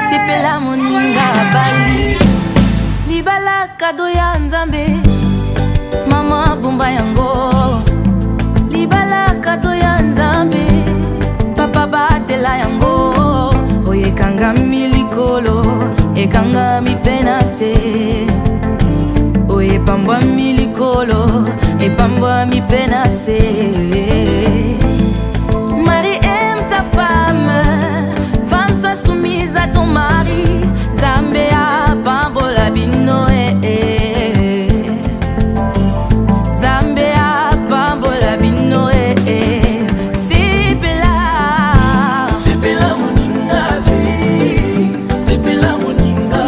sepela moninga bali libala kado ya nzambe mama bomba yango libala kado ya nzambe papa batela yango oyekanga milikolo ekanga mipena se oyepambwa milikolo epambwa mipena se. Marie aime ta femme, femme sois soumise à ton mari. Zambea pambola bino Zambea pambola bino Sepela sepela moninga zwi sepela moninga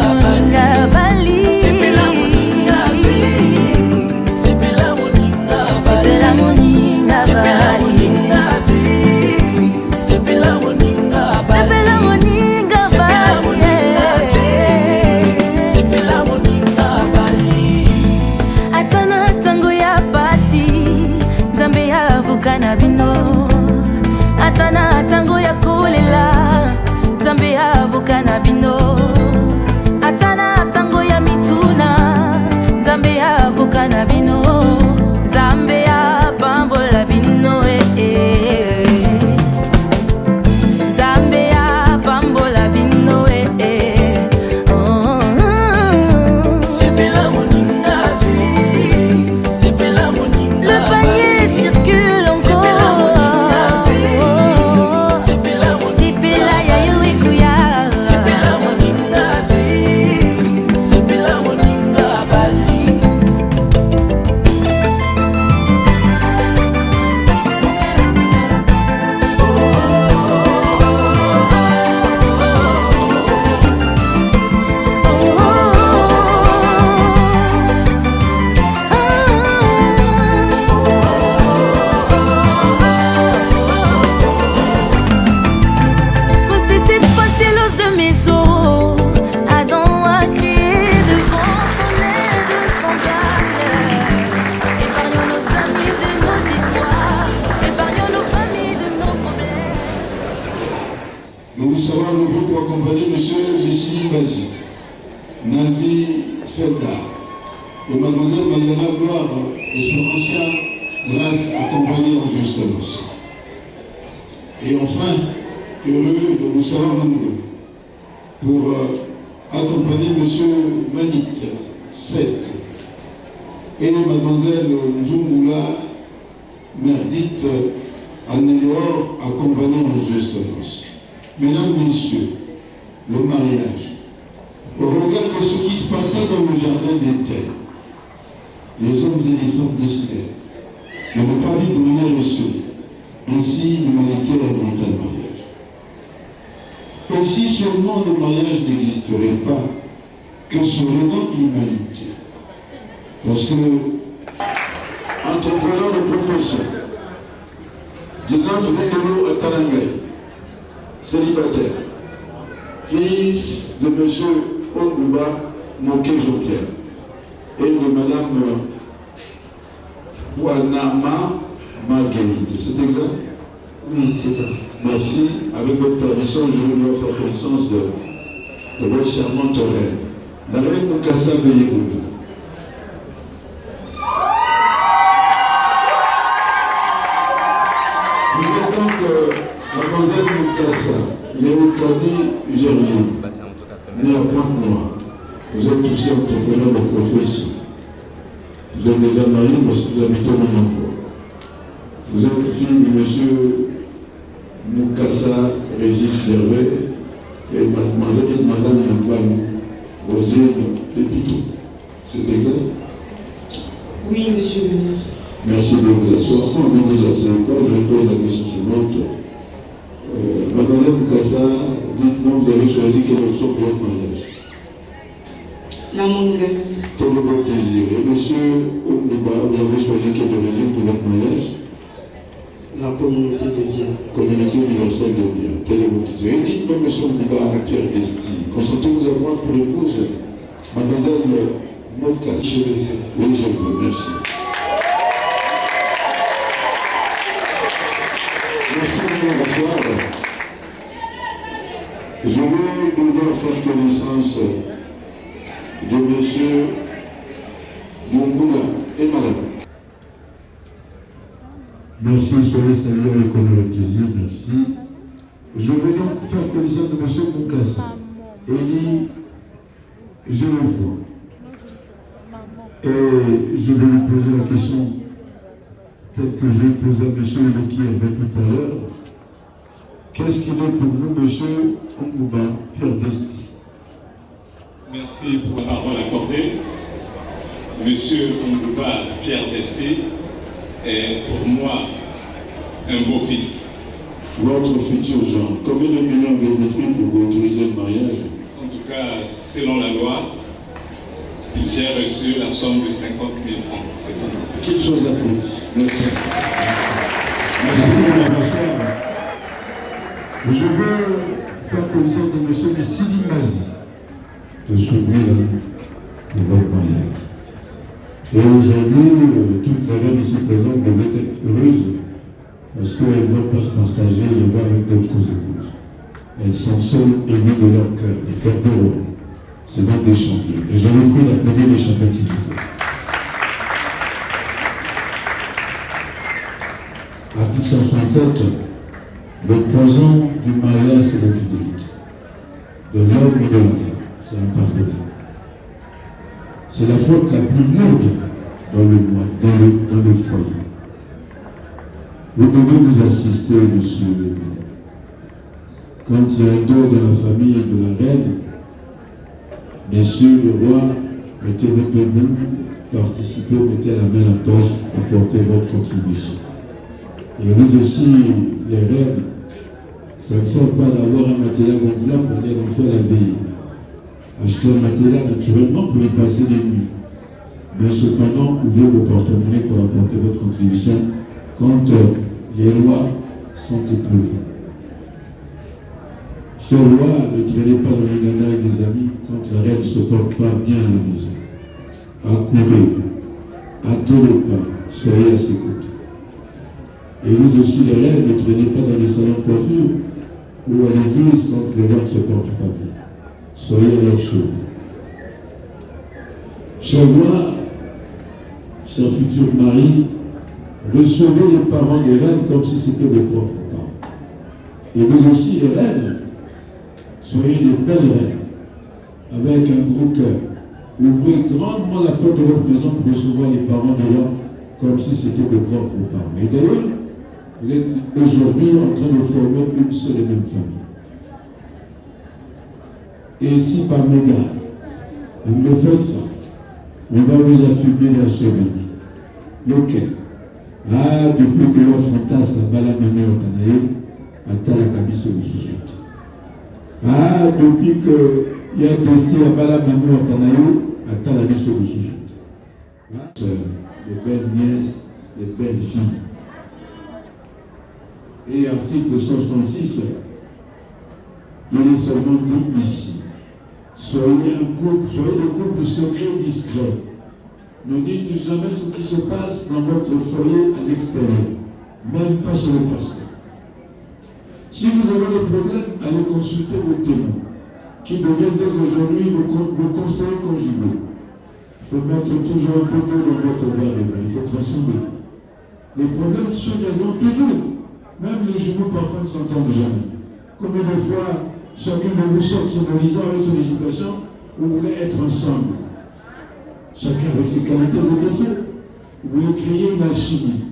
bali sepela moninga zwi sepela moninga sepela moninga sepela bali moninga zwi sepela moninga sepela moninga bali sepela moninga bali atana tango ya pasi nzambe ya vukana bino atana tango ya kolela nzambe ya vukana bino atana tango ya mituna nzambe ya vukana bino nzambe ya pambola bino nzambe ya pambola bino sepela moninga zwi sepela moninga le panier circule encore sepela ya yewikuya sepela moninga zwi sepela moninga bali faut cesser de passer l'os de mes os. Adam a crié devant son aide semblable. Épargnons nos amis de nos histoires, épargnons nos familles de nos problèmes. Nous serons le groupe pour accompagner M. Lucie Bazi, Navi Felda et Mademoiselle Magdalena Gloire, Espérancia, grâce accompagnée en Justement. Et enfin, heureux de vous savoir nombreux pour accompagner M. Manit Seth et Mademoiselle Nzumboula Merdite Anne-Léor accompagnée en Justement. Mesdames, Messieurs, le mariage. Au regard de ce qui se passa dans le jardin d'Éden, les hommes et les femmes décidèrent de ne pas vivre de manière seule. Ainsi, l'humanité inventa le mariage. Et si seulement le mariage n'existerait pas, que serait donc l'humanité? Parce que, entrepreneur de profession, disant que nous à Tarangay, célibataire, fils de M. Ondouba Moké Joker et de Mme Wanama Marguerite. C'est exact? Oui, c'est ça. Merci. Avec votre permission, je vais vous faire connaissance de votre charmante reine. La reine Moukassa, veuillez vous. Vous êtes donc Mademoiselle Moukassa, Léocadie Germain, née à Pointe-Noire. Vous êtes aussi entrepreneur de profession. Vous êtes déjà marié parce que vous habitez mon emploi. Vous êtes fille de M. Moukassa Régis Gervais et Mademoiselle et Madame Nambam Rosine Pépito. C'est exact? Oui, monsieur le maire. Merci de vous asseoir. Quand vous vous asseyez pas, je pose la question suivante. Mademoiselle Moukassa, dites-moi, vous avez choisi quelle option pour votre mariage? La monogamie. Pour votre plaisir. Et monsieur Ondouba, vous avez choisi quelle origine pour votre mariage? La communauté de biens. Communauté universelle de biens. Quel est votre plaisir? Et dites-moi, monsieur Ondouba, à Pierre Desti, consentez-vous à moi pour l'épouse Mademoiselle Moukassa? Je le fais. Oui, je veux, merci. Merci de vous asseoir. Je vais devoir faire connaissance de M. Mungula et Madame. Merci, soyez salués avec honneur et plaisir, merci. Je vais donc faire connaissance de M. Moukassa. Élie, je le vois. Et je vais lui poser la question telle que je l'ai posée à M. Lequier tout à l'heure. Qu'est-ce qu'il est pour vous, M. Ongouba, Pierre Desti? Merci pour la parole accordée. Monsieur Ongouba Pierre Desti est pour moi un beau-fils. Votre futur genre, combien de millions avez-vous pris pour vous autoriser le mariage? En tout cas, selon la loi, j'ai reçu la somme de 50 000 francs. C'est ça. Quelque chose à dire. Merci. Merci, Madame la chère. Je veux faire connaissance de M. Sidi Mazi. Je suis venu pour votre mariage. Et aujourd'hui, toute la reine ici présente devait être heureuse parce qu'elles ne vont pas se partager les voix avec d'autres épouses. Elles sont seules émues de leur cœur, des cœurs d'or. C'est donc des champions. Et je vous prie d'applaudir les champions s'il vous plaît. Article 167, le poison du mariage, c'est la fidélité. De l'homme et de la femme, c'est un partenaire. C'est la faute la plus lourde dans le foyer. Vous devez nous assister, monsieur le maire. Quand il y a un deuil dans la famille de la reine, messieurs le roi, mettez-vous debout, participez, mettez la main à la poche, apportez votre contribution. Et vous aussi, les reines, ça ne sert pas d'avoir un matelas gonflable pour aller en faire la veille. Acheter un matelas, naturellement, pour y passer les nuits. Mais cependant, ouvrez vos porte-monnaies pour apporter votre contribution quand les lois sont éprouvées. Ce roi, ne traînez pas dans les ganailles des amis quand la reine ne se porte pas bien à la maison. Accourez, attendez pas, soyez à ses côtés. Et vous aussi, les reines, ne traînez pas dans les salons de coiffure ou à l'église quand le roi ne se porte pas bien. Soyez à leur chevet. Cher roi, cher futur mari, recevez les parents des reines comme si c'était vos propres parents. Et vous aussi, les reines, soyez des belles reines, avec un gros cœur. Ouvrez grandement la porte de votre maison pour recevoir les parents de roi comme si c'était vos propres parents. Et d'ailleurs, vous êtes aujourd'hui en train de former une seule et même famille. Et si par mégarde, vous le faites ça, on va vous affubler d'un sommeil. Lequel? Ah, depuis que l'on fantasme la balamane au Tanaï, à la cabisse au Sous. Ah, depuis qu'il y a testé à balamane au Tanaï, à la cabisse au Sous. Les belles nièces, les belles filles. Et article 166, il est seulement dit ici. Soyez un couple, soyez des couples secrets, discrets. Ne dites jamais ce qui se passe dans votre foyer à l'extérieur, même pas sur le pasteur. Si vous avez des problèmes, allez consulter vos témoins, qui deviennent dès aujourd'hui vos conseils conjugaux. Il faut mettre toujours un peu d'eau dans votre verre de vin, il faut transcender. Les problèmes surviendront toujours. Même les jumeaux parfois ne s'entendent jamais. Combien de fois chacun de vous sort sonorisant avec son éducation, vous voulez être ensemble. Chacun avec ses qualités et défauts. Vous voulez créer une alchimie.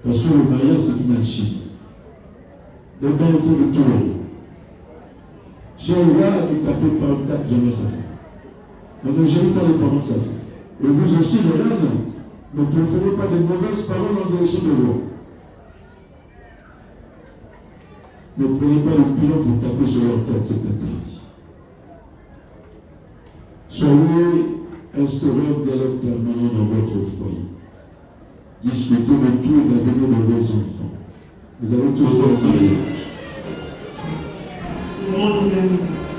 Parce que le mariage, c'est une alchimie. Le bain, il faut le tourner. Si on va ne tapez pas un tape, jamais ça fait. On ne gêne pas les parents, ça fait. Et vous aussi, les reines, ne préférez pas de mauvaises paroles en direction de vous. Ne prenez pas le pilon pour taper sur leur tête, c'est interdit. Soyez instaurés un dialogue permanent dans votre foyer. Discutez de tout et d'avenir de vos enfants. Vous avez tous votre mariage.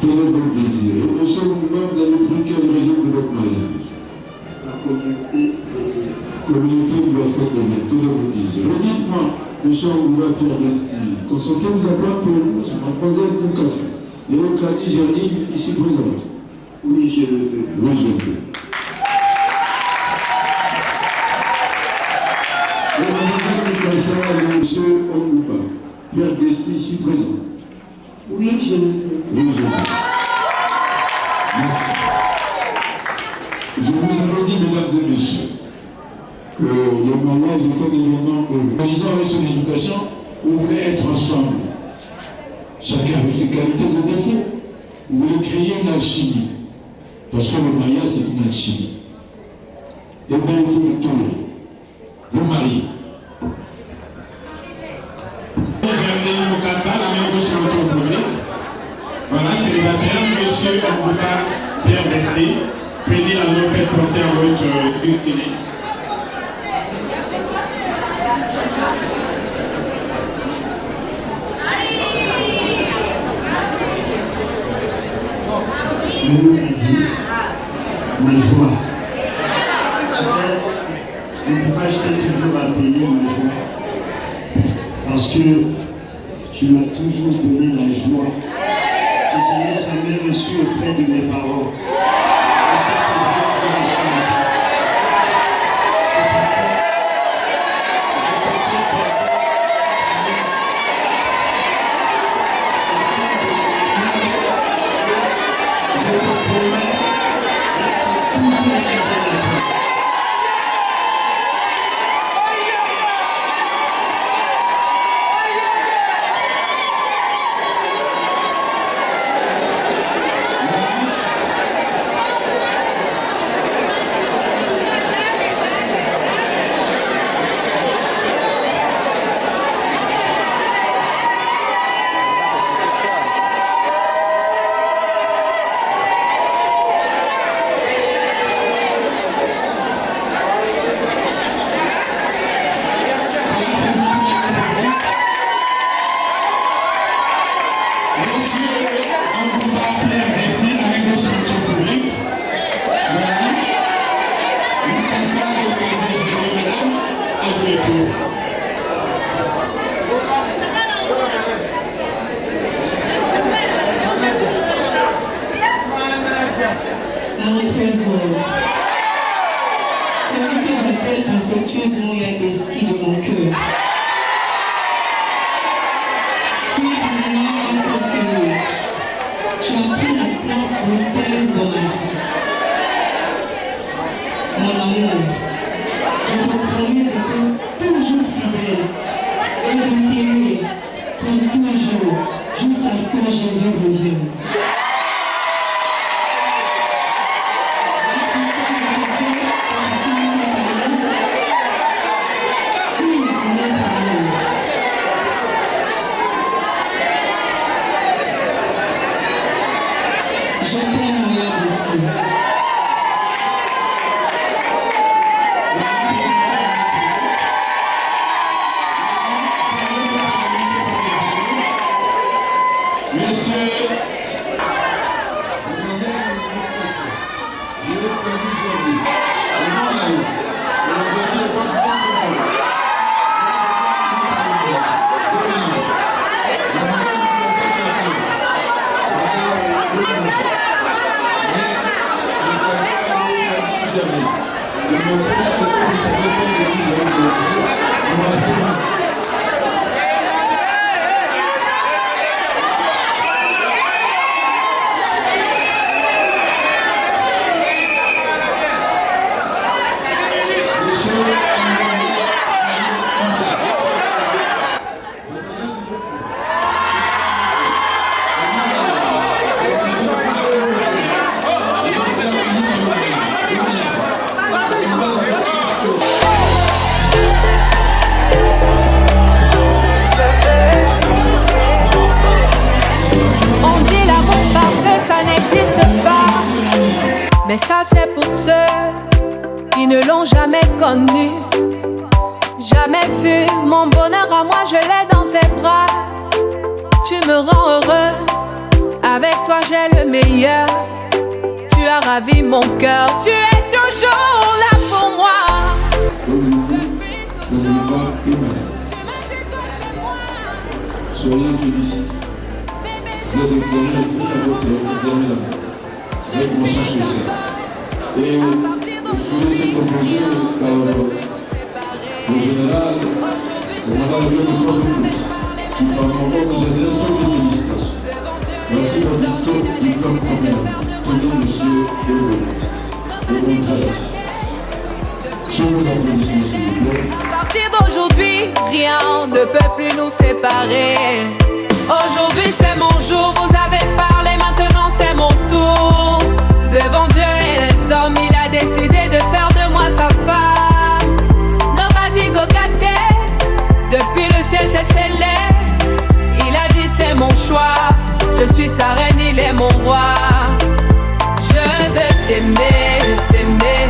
Quel est votre désir? Et monsieur Mungouba, vous avez pris quel régime de votre mariage? La communauté Communauté universelle de Dieu. Quel est votre désir? Redites-moi, monsieur Mungouba Pierre Desti, consentez-vous à voir pour vous, sur mademoiselle Moukassa, Léo Kadi Janine, ici présente. Oui, je le fais. Oui, je le fais. Et Mademoiselle et Monsieur Ongouba, Pierre Desti, ici présent. Oui, je le fais. Oui, je le fais. Merci. Je vous avais dit, mesdames et messieurs, que le mariage est un événement heureux. En disant avec son éducation, vous voulez être ensemble. Chacun avec ses qualités et défauts. Vous voulez créer une alchimie. Parce que le mariage, c'est une alchimie. Et bien, il faut le tourner. Vous mariez. Voilà, célibataire, monsieur Ongouba, Pierre Desti, béni la nouvelle faites porter à votre destinée. Ma joie. Tu sais, on ne peut pas jeter toujours à payer ma joie. Parce que tu m'as toujours donné la joie que je n'ai jamais reçue auprès de mes parents. Mais ça c'est pour ceux qui ne l'ont jamais connu, jamais vu. Mon bonheur à moi je l'ai dans tes bras. Tu me rends heureuse, avec toi j'ai le meilleur. Tu as ravi mon cœur, tu es toujours là pour moi. Depuis toujours, tu m'as dit toi c'est moi. Soyez félicités. Bébé vous avez déclaré le prix à votre examen avec mention spéciale. Et je voulais être composé par le général, le général de France qui par moment nous adresse toutes les félicitations. Voici votre diplôme commun, tenez monsieur Léo. À partir d'aujourd'hui, rien ne peut plus nous séparer. Aujourd'hui c'est mon jour, vous avez parlé, maintenant c'est mon tour. Devant Dieu et les hommes, il a décidé de faire de moi sa femme. Nobody go got it. Depuis le ciel c'est scellé. Il a dit c'est mon choix. Je suis sa reine, il est mon roi. Je veux t'aimer, t'aimer,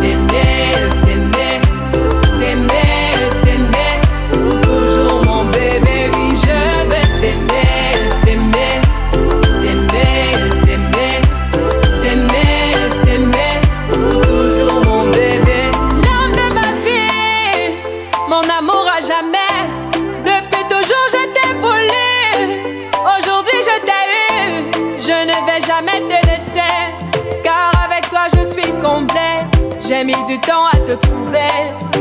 t'aimer, t'aimer, t'aimer, t'aimer. Toujours mon bébé, oui, je veux t'aimer, t'aimer, t'aimer, t'aimer, t'aimer, t'aimer. Toujours mon bébé. L'homme de ma vie, mon amour à jamais. Depuis toujours je t'ai voulu. Aujourd'hui je t'ai eu. Je ne vais jamais te laisser, car avec toi je suis complet. J'ai mis du temps à te trouver.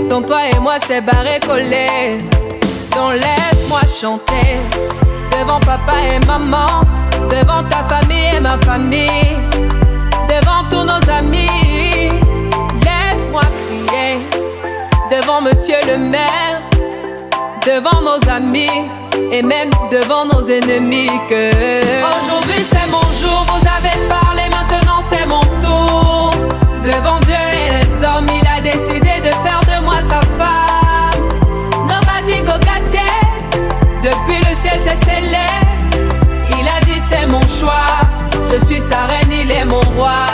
Dans toi et moi c'est barré collé. Donc laisse-moi chanter devant papa et maman, devant ta famille et ma famille, devant tous nos amis. Laisse-moi crier devant monsieur le maire, devant nos amis et même devant nos ennemis que aujourd'hui c'est mon jour, vous avez parlé, maintenant c'est mon tour. Devant Dieu et les hommes, il a décidé de faire de moi sa femme. Nobody go got it. Depuis le ciel c'est scellé. Il a dit c'est mon choix. Je suis sa reine, il est mon roi.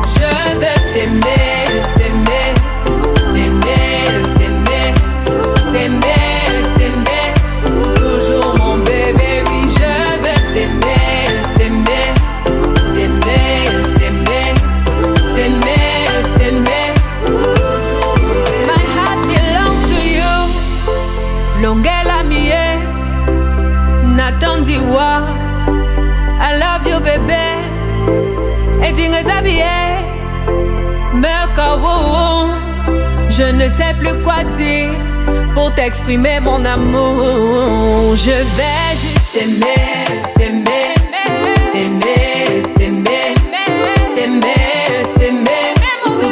Je veux t'aimer, t'aimer, t'aimer, t'aimer, t'aimer, t'aimer. Toujours mon bébé, oui, je veux t'aimer, t'aimer, t'aimer, t'aimer, t'aimer, t'aimer. My heart belongs to you. Longela mie, Nathan Diwa. I love you, bébé. Et dingue t'habiller, Merkawo. Je ne sais plus quoi dire pour t'exprimer mon amour. Je vais juste t'aimer, t'aimer, t'aimer, t'aimer, t'aimer, t'aimer.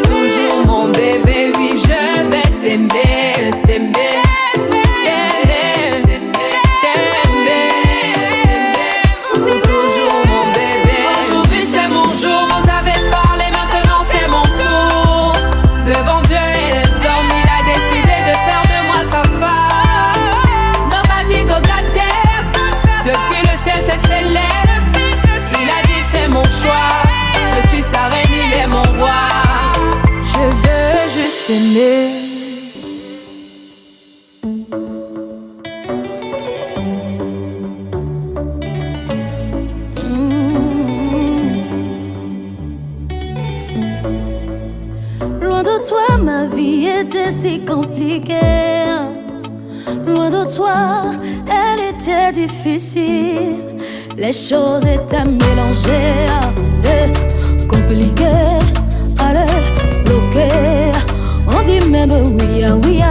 Toujours mon bébé, oui, je vais t'aimer, t'aimer. Je suis sa reine, il est mon roi. Je veux juste aimer. Loin de toi, ma vie était si compliquée. Loin de toi, elle était difficile. Les choses étaient mélangées, compliquées, allez, bloquées. On dit même oui, oui.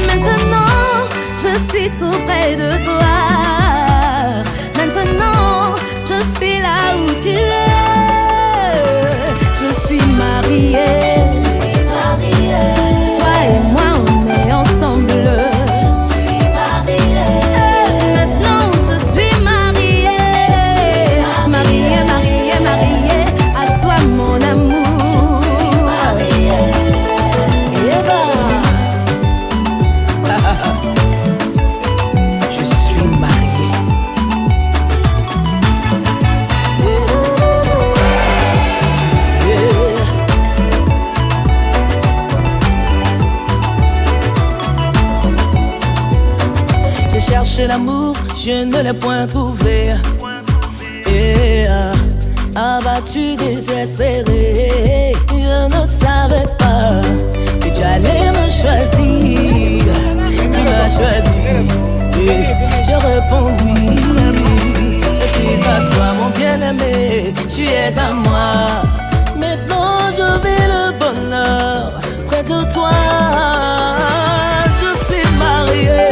Maintenant, je suis tout près de toi. Maintenant, je suis là où tu es. Je suis mariée. Je suis mariée. Toi et moi, on est ensemble. Je suis mariée. Maintenant, je suis mariée. Mariée, mariée, mariée. À toi, mon amour. Je suis mariée. Je suis mariée. J'ai cherché l'amour, je ne l'ai point trouvé. Et abattu, désespéré, je ne savais pas que tu allais me choisir. Tu m'as choisi et je réponds oui. es à moi. Maintenant je vis le bonheur près de toi. Je suis mariée.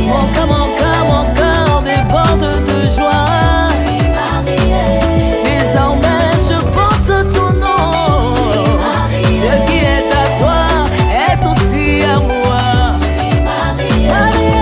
Mon cœur déborde de joie. Je suis mariée. Désormais je porte ton nom. Ce qui est à toi est aussi à moi. Je suis mariée.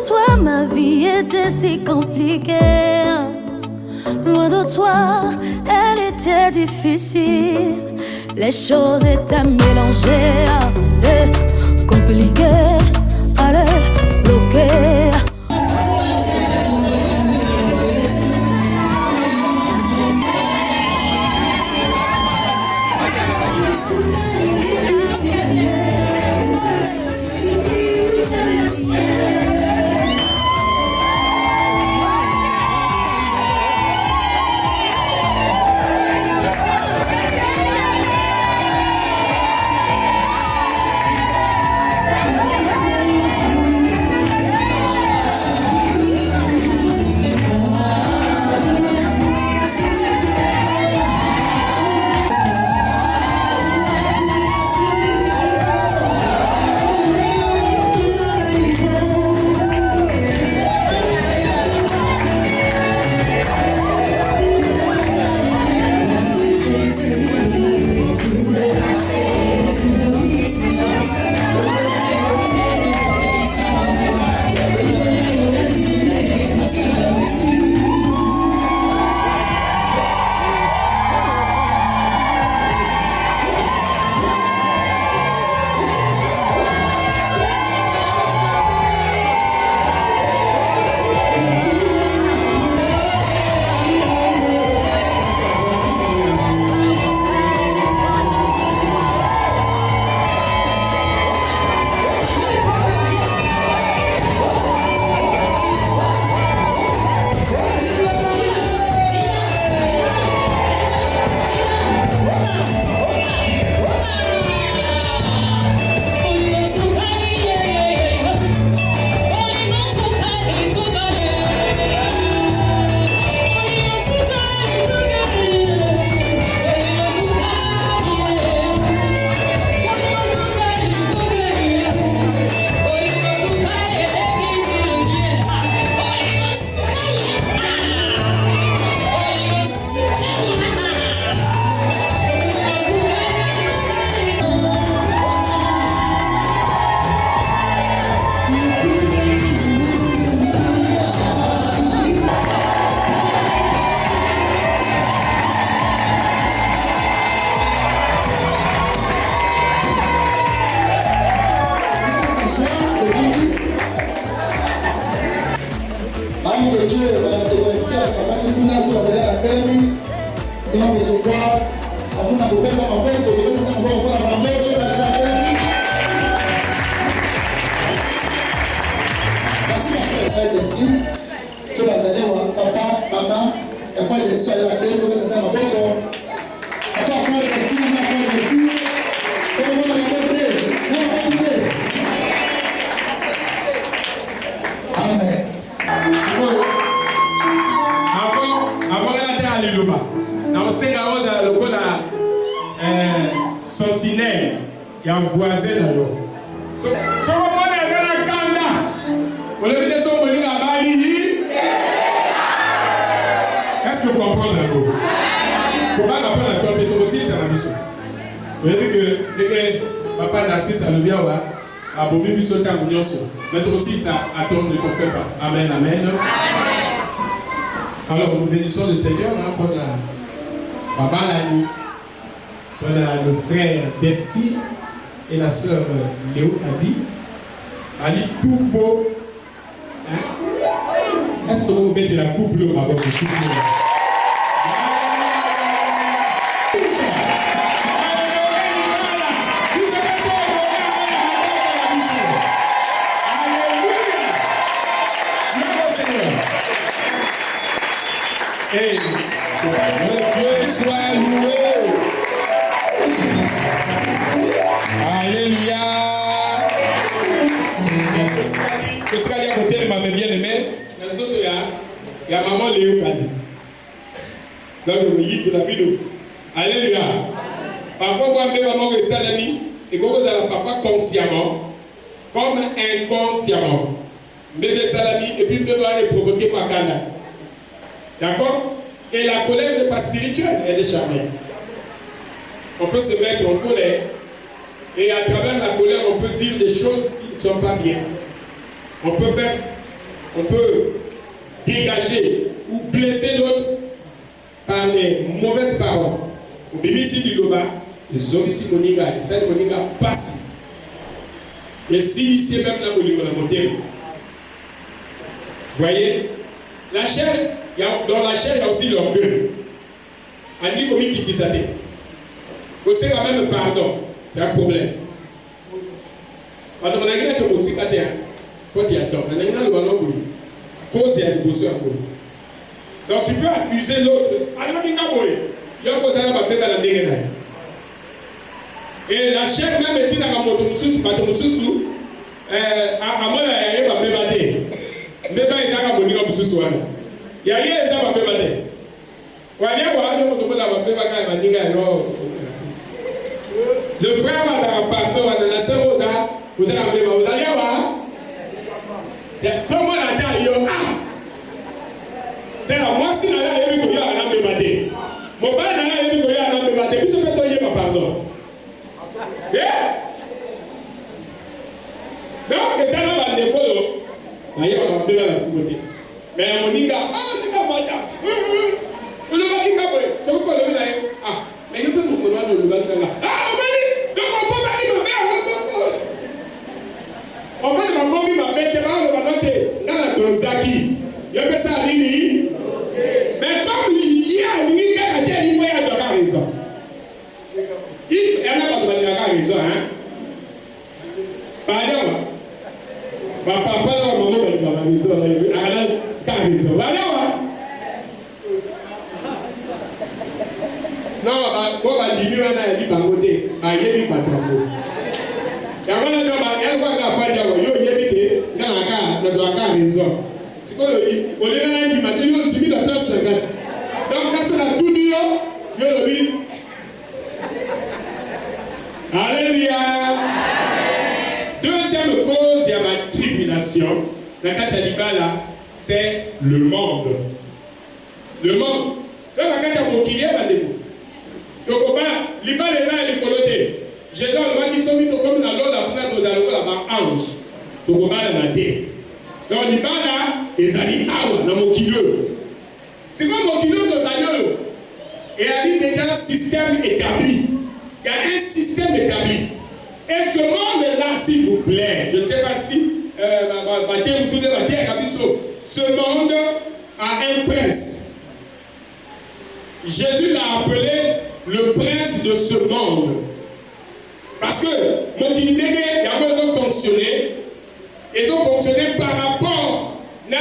Toi, ma vie était si compliquée. Loin de toi, elle était difficile. Les choses étaient mélangées et compliquées, allez, bloquées. Papa, maman, il faut les soins à la télé, osenga oza lokola sentinelle ya voisin na yo. So mona ngana kanda. Ole bide so moni na bali. Est-ce que vous comprenez là-bas? Comment on appelle la tombe aussi c'est la mission. Vous voyez que dès que papa Narcisse a le bien ouais, a bomi biso ta munyoso. Mais aussi ça attend ne te fait pas. Amen, amen. Alors nous bénissons le Seigneur hein, pour la papa Lani, pour le frère Desti et la sœur Léo Kadi. Ali tout beau. Hein? Est-ce que vous mettez la couple au Maroc? Et que Dieu soit loué. Alléluia. Que tu as dit à côté de ma bien-aimée, dans les autres, il y a maman Léo Kadi. Donc, vous voyez de la vidéo. Alléluia. Parfois, moi, je maman que ça l'ami, et quand vous allez parfois consciemment, comme inconsciemment. Bébé salami, et puis bébé aller provoquer ma cana. D'accord? Et la colère n'est pas spirituelle, elle est charnelle. On peut se mettre en colère. Et à travers la colère, on peut dire des choses qui ne sont pas bien. On peut dégager ou blesser l'autre par des mauvaises paroles. Au bébé ici du Loba, les hommes ici Moniga, et ça Moniga passe. Et si ici même là, on monté. Vous voyez? La chair, dans la chair, il y a aussi l'orgueil. On dit comme qui tisse. Vous savez quand même pardon, c'est un problème. Quand on a dit que vous savez quand il y a tort, on a dit que le ballon cause il y a des besoins. Donc tu peux accuser l'autre. Et la chair même est dans la moto, à moi, il y a un bébé. Mbeba ezaka moninga mususu wana ya ye ezaka mbeba te wali wa ayo moto na mbeba ka maninga yo le frère va ça parfait wana la sœur oza mbeba oza ya wa ya comment la ta yo tena moi si na ya yebi ko ya na mbeba te mo ba na ya yebi ko ya na mbeba te biso peto ye pardon donc ça va le polo. Ailleurs, on va faire la fouille. Mais on dit, ah, c'est comme ça. On le va dire, c'est pourquoi le mec ah, mais il peut me connaître le bas de la. Ah, on m'a dit, donc on peut pas dire ma mère. En fait, ma maman m'a fait on va noter dans la Donzaki. Il y a ça à l'île. Mais comme il y a une ligne qui a dit, il y a raison. Il y a pas de raison, hein. Pardon. Papa, maman, elle a raison. Elle a raison. Non, on va diminuer la vie par côté. Il y a des patrons. Il y a des gens qui ont raison. C'est quoi le dit? On est là, il m'a dit, on dit la place 50. Donc, quand on a tout dit, il y a le dit. Alléluia. Deuxième cause, il y a ma tribulation. La Katalibala, c'est le monde. Le monde. Là, la Katalibala, donc, les balles et les colotés. Jésus a dit que comme dans l'eau, la plante aux alcool, la ange. Donc, on va dans la terre. Donc, les balles, les alliés, dans mon kilo. C'est quoi mon kilo dans un lieu? Et il a dit déjà un système établi. Il y a un système établi. Et ce monde-là, s'il vous plaît, je ne sais pas si ce monde a un prince. Jésus l'a appelé le prince de ce monde. Parce que mon Guinée, ils ont fonctionné. Ils ont fonctionné par rapport à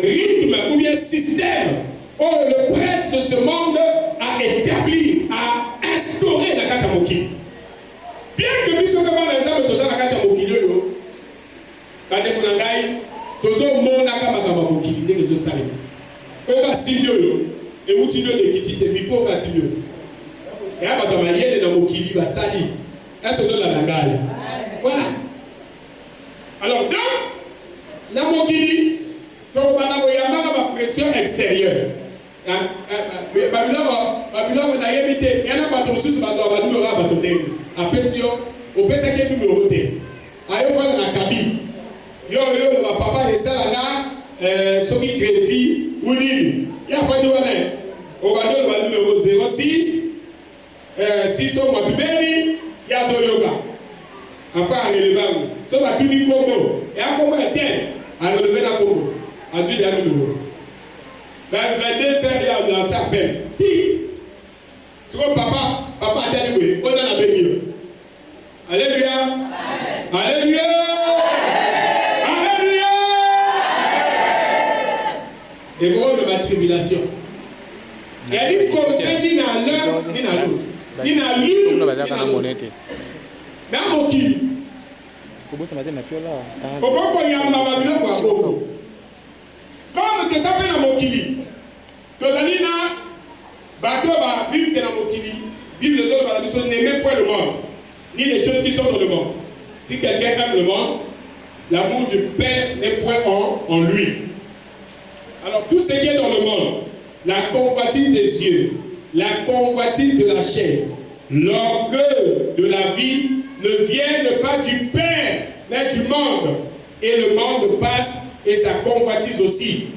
rythme ou bien système où le prince de ce monde a établi, a instauré la Katamoki. Bien que nous soyons capables d'entendre tout ça dans la Katamoki, quand on a gagné, tout ça, on a gagné. On va s'y et vous tirez des kits de micro cassio. Et à votre manière, dans mon kili, va salir. Est-ce que la nagale? Voilà. Alors, donc, dans mon kili, quand on a ma pression extérieure. Babylone, on a évité. Il y en a pas de ressources, on va nous rabattre. Après, si on peut s'inquiéter du numéro T. Ayo fois dans la cabine. Yo, papa, et ça là, ce qui crédit, ou l'île. Il y a fois de l'année. On va donner le numéro 06, 6 au Matuberi, il y a son yoga. Après, on relève. Ça va tout le Congo. Et à Congo, la tête, on relève la Congo. À Dieu, il y a le numéro. 22 ans, il y a un sapin. C'est comme papa a dit, on a la bénie. Alléluia. Alléluia. Alléluia. Et comment de ma tribulation? Il y a une conseil ni dans l'un, ni dans l'autre. Ni dans l'une, ni dans l'autre. Mais à mon qui? Pourquoi il y a un Babylone ou un Bobo? Comme que ça fait dans mon kili. Que ça dit là, bateau va vivre dans mon kili. Vivre les autres dans n'aimez point le monde. Ni les choses qui sont dans le monde. Si quelqu'un aime le monde, l'amour du Père n'est point en lui. Alors tout ce qui est dans le monde, la convoitise des yeux, la convoitise de la chair, l'orgueil de la vie ne viennent pas du Père, mais du monde. Et le monde passe et sa convoitise aussi.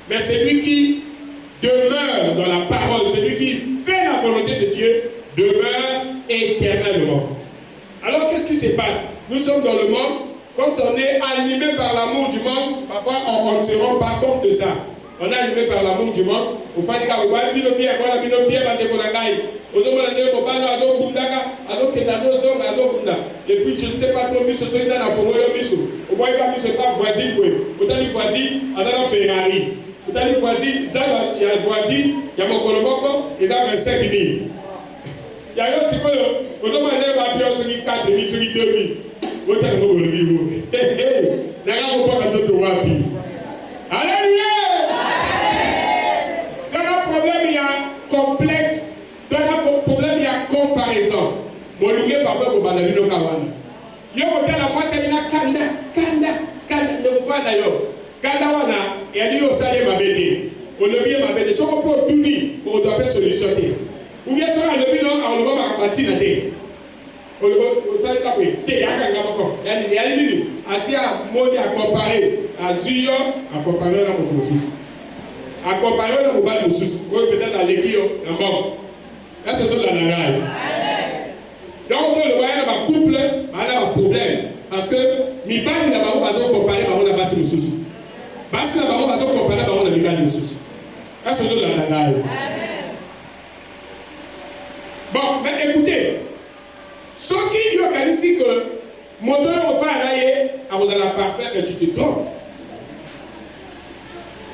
Mais celui qui demeure dans la parole, celui qui fait la volonté de Dieu, demeure éternellement. Alors qu'est-ce qui se passe? Nous sommes dans le monde, quand on est animé par l'amour du monde, parfois on ne se rend pas compte de ça. On est animé par l'amour du monde. Au fond, et puis je ne sais pas trop, ce soit dans la forêt de Misso. Au moins, il n'y a pas voisin, il y a voisin, il y a Ferrari. Il y a voisin, il y a voisin, il y a mon colombo, il y a 25 000. Il y a aussi, aux hommes, il y a 4 000, 2 000. Vous avez un bureau. Il y a un Alléluia! Dans le problème, il y a complexe. Dans le problème, il y a comparaison. Mon lieu, papa, vous m'avez dit, nous avons. Yo, la moi, c'est une kanda, ne vous faites d'ailleurs. Kanda, il y a dit au salaire ma bête. Au levier ma bête. Si on peut tout dire, on doit faire solutionner. Ou bien, si on a le bilan, on va bâtir la terre. Au salaire, il y a un peu. Assis à mode à comparer. À Zuyo, à comparer à mon sous. À comparer à mon bal de sous. Oui, peut-être à l'église, en bas. Là, c'est sur la nanaille. Donc, le voyage dans ma couple, on a un problème. Parce que, mi bal, il n'a pas comparé à mon abbas de sous. Parce qu'il n'a pas comparé à mon abbas de sous. Là, c'est sur la nanaille. Bon, mais écoutez, ce qui dit ici que moteur au faire railler, vous allez parfait, mais tu te trompes.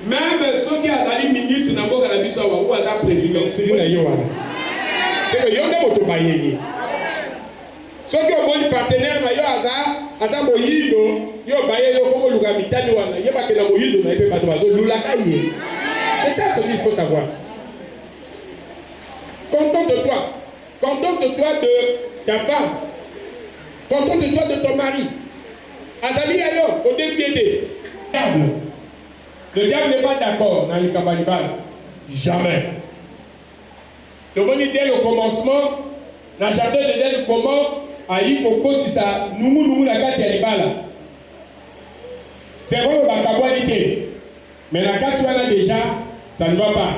Même ceux qui ont été ministres dans le Canada, ou à président, c'est que Yohana. C'est que Yohana est automatisé. Ceux qui ont un partenaire, ils ont un moyen, ils ont un c'est ça ce qu'il faut savoir. Contente-toi. Contente-toi de ta femme. Contente-toi de ton mari. Azali alors, au défier. Le diable n'est pas d'accord dans le cabanibal. Jamais. Donc, on dit dès le commencement, dans le jardin de Dès comment, à y côté ça, nous la carte à l'ibala. C'est vrai, on va caboiter. Mais la carte déjà, ça ne va pas.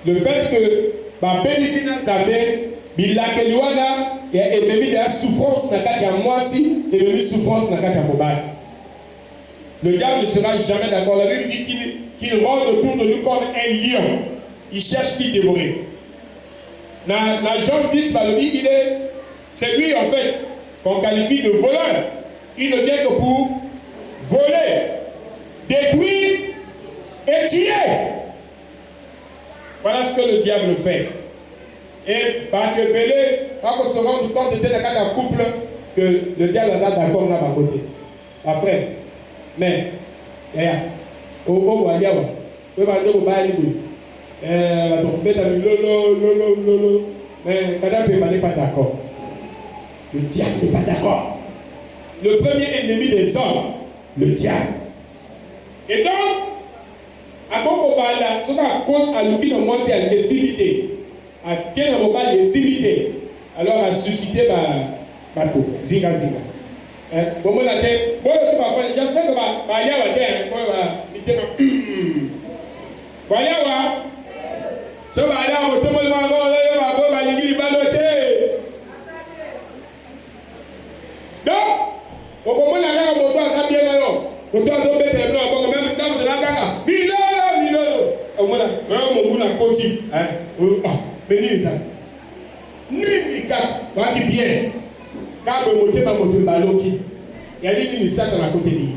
Le fait que, ma bénédiction, ça fait, il a que l'ouana, et même de la souffrance dans la carte à moi si, et même souffrance dans la carte à Mobile. Le diable ne sera jamais d'accord. La Bible dit qu'il rôde autour de nous comme un lion. Il cherche qui dévorer. Dans Jean 10, c'est lui en fait qu'on qualifie de voleur. Il ne vient que pour voler, détruire et tuer. Voilà ce que le diable fait. Et par que Bélé, quand on se rend compte de la couple, que le diable a d'accord là bas côté. Ma frère. Mais, au Wadiawa, Mais Kadhafi n'est pas d'accord. Le diable n'est pas d'accord. Le premier ennemi des hommes, le diable. Et donc, à Boko Banda, ce qu'on compte à l'outil de moi, c'est à l'exhibiter. À quel moment l'exhibiter? Alors, à susciter ma tour. Zinga. Bon, moi, la tête, j'espère que ma ya la tête, moi, so baada motomo mama leo babo balingili balote donc okomona ngaka moto asabie nayo moto azobete blo bongo même temps de la kaka milolo omona mona koti benita ni ka ba ki bien ka bo motema moto baloki ya lini ni sata na côté ni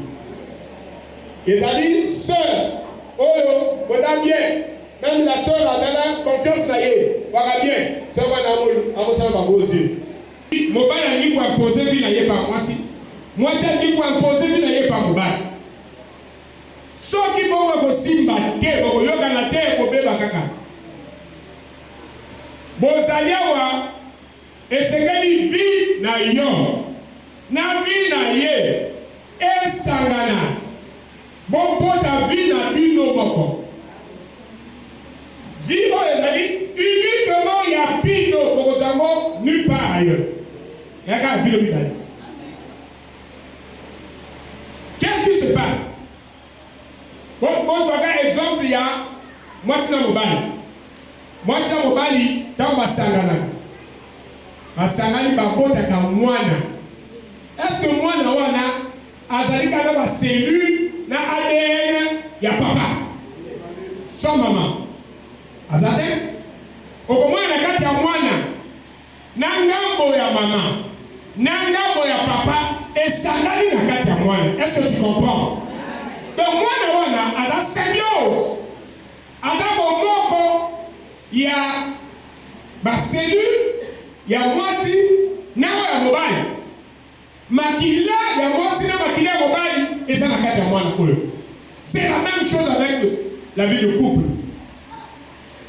ezali sœur oyo boza bien. Même la soeur Lazana, confiance na ye, waka bien. C'est quoi na amosala ba bozi. Mobile ni kwa poser vie na ye pa mwasi. Mwasi ni kwa poser vie na ye pa mobile. So ki bongo ko simba te, ko yoga na te ko beba kaka. Bozaliawa esengeli vie na yo. Na vie na ye esangana. Bon pota vie na bino boko. Vivre les amis, uniquement il y a Pino, Bogotango, nulle part ailleurs. Il y a qu'un Pino Bidali. Qu'est-ce qui se passe? Bon, tu regardes exemple, il y a moi c'est dans Mobali. Moi c'est dans Mobali, dans Masangana. Masangani Babota Kamwana. Est-ce que moi, Azalika dans ma cellule, na ADN, il y a papa. Sans maman. Azate okomwana kati ya mwana na ngambo ya mama na ngambo ya papa esangani na kati ya mwana. Est-ce que tu comprends? Donc mwana wana aza symbiose aza bomoko ya ba cellule ya mwasi na ya mobali makila ya mwasi na makila ya mobali eza na kati ya mwana oyo. C'est la même chose avec la vie de couple.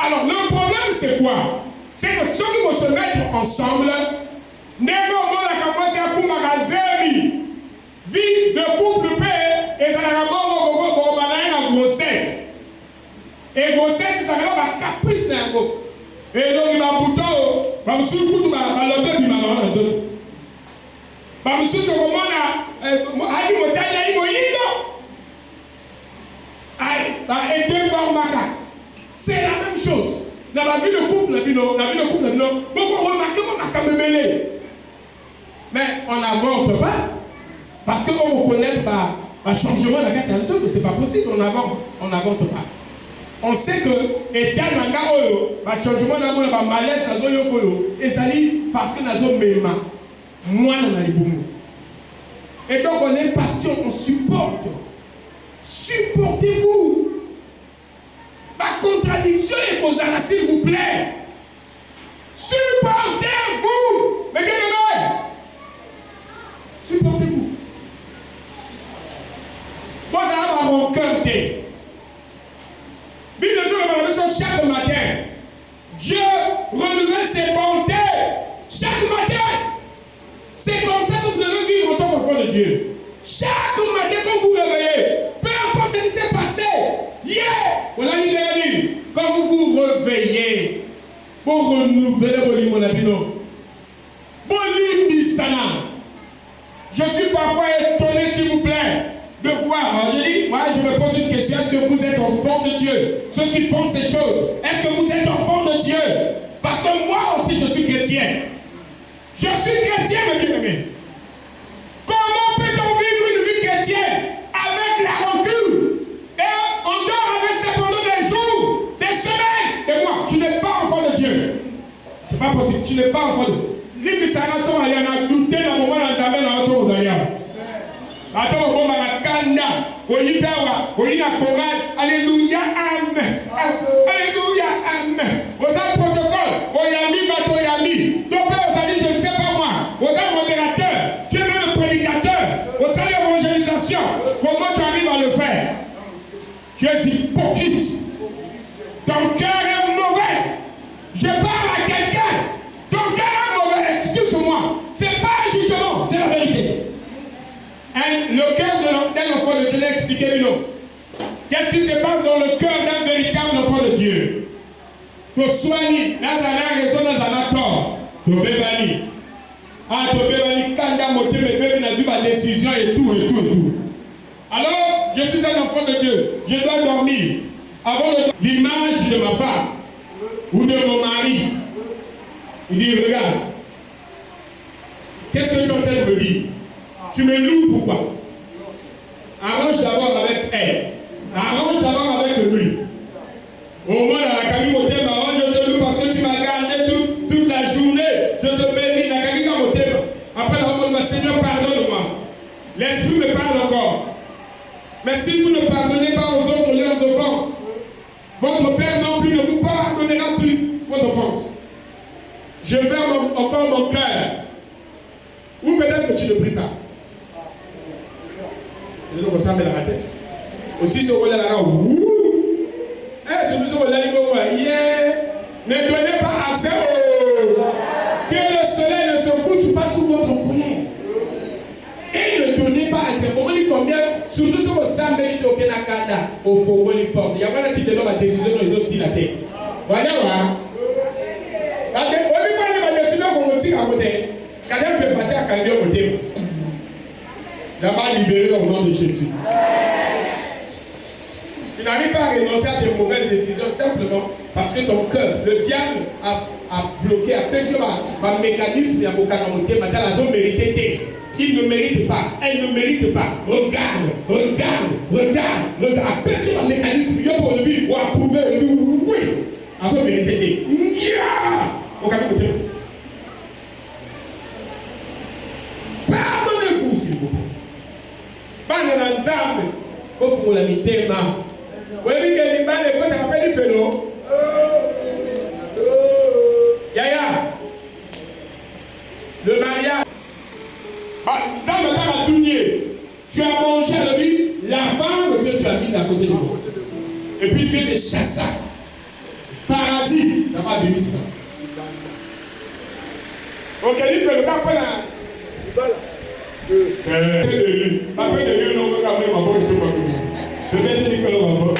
Alors, le problème, c'est quoi? C'est que ceux qui vont se mettre ensemble, vie de couple, et ça n'a pas de grossesse. Et grossesse, ça n'a pas de caprice. Et donc, il va bouton, il va me suivre tout, il va l'autre, il va l'autre. Il va me suivre, c'est la même chose. Dans la vie de couple, beaucoup remarquent qu'on a quand même mêlé. Mais on n'avance pas. Parce qu'on reconnaît pas un changement de la carte, c'est pas possible, on n'avance pas. On sait que, et tel un changement de la malaise, et ça dit parce que nous avons même moi, nous avons. Et donc on est patient, on supporte. Supportez-vous. La contradiction est posée là, s'il vous plaît. Supportez-vous. Mais bien aimé. Supportez-vous. Moi, ça va mon cœur. Bible chaque matin. Dieu renouvelle ses bontés. Chaque matin. C'est comme ça que vous devez vivre en tant qu'enfant de Dieu. Chaque matin, quand vous vous réveillez, peu importe ce qui s'est passé, quand vous vous réveillez, pour renouveler vos limonabino, je suis parfois étonné, s'il vous plaît, de voir. Je dis, moi, je me pose une question, est-ce que vous êtes enfant de Dieu? Ceux qui font ces choses, est-ce que vous êtes enfant de Dieu? Parce que moi aussi, je suis chrétien. Je suis chrétien, mes bien-aimés. Comment peut-on vivre une vie chrétienne avec la rancune? Et on dort avec ça pendant des jours, des semaines. Et moi, tu n'es pas enfant de Dieu. C'est pas possible, tu n'es pas enfant de Dieu. L'île Sarasson, il y en a douté dans le moment où on a dans son Zayam. Attends, on va à Kanda, au Yipawa, au Yinakoral. Alléluia, Amen. Alléluia, Amen. Vous avez le protocole, au Yami, Bato Yami. Ton père, vous avez dit, je ne sais pas moi. Vous avez le modérateur, tu es même le prédicateur. Vous savez l'évangélisation. Comment tu arrives à le faire? Tu es hypocrite. Ton cœur expliquer non. Qu'est-ce qui se passe dans le cœur d'un véritable enfant de Dieu? Que soigner, dans un raison, dans un tort, de bébani. Ah, de bébani, quand il a monté mes bébés, il a dû ma décision et tout. Alors, je suis un enfant de Dieu, je dois dormir. Avant l'image de ma femme ou de mon mari, il dit, regarde, qu'est-ce que tu es en train de me dire? Tu me loues pourquoi? Arrange d'abord avec elle. Arrange d'abord avec lui. Au moins, dans la caille au thème, je te loue parce que tu m'as gardé toute la journée. Je te bénis, la caille au thème. Après, la Seigneur, pardonne-moi. L'Esprit me parle encore. Mais si vous ne pardonnez pas aux autres leurs offenses, votre Père non plus ne vous pardonnera plus votre offense. Je ferme encore mon cœur. Ou peut-être que tu ne pries pas. Et donc, ça me l'a raté. Aussi, ce rôle-là, c'est nous rôle-là, ne donnez pas accès au. Que le soleil ne se couche pas sous votre colère. Et ne donnez pas accès. Comment dit combien? Surtout sur vos samedi, au Kenakanda, au Fogo, les portes. Il y a pas de titre de l'homme à décision, ils ont aussi la tête. Voilà, voilà. On lui parle de la décision qu'on me tire à côté. Quelqu'un peut passer à Calvé au côté. D'abord libéré au nom de Jésus. Tu n'arrives pas à renoncer à tes mauvaises décisions simplement parce que ton cœur, le diable a bloqué, a péché un mécanisme à Bokanamouté, mais la zone méritée. Il ne mérite pas, elle ne mérite pas. Regarde. A péché un mécanisme, il y a pour lui, ou a prouvé lui, oui. La zone méritée. Bokanamouté. Pardonnez-vous, s'il vous plaît. Pardonnez-vous, s'il vous plaît. Oui, que l'imam est quoi, ça s'appelle du félo. Yaya, le mariage. Tu as mangé à la vie la femme que tu as mise à côté de moi. Et puis Dieu te chassa. Paradis, tu n'as pas béni ça. Ok, il fait le temps après là. Après de lui, on veut quand même avoir le temps. Je vais te dire que l'on va voir.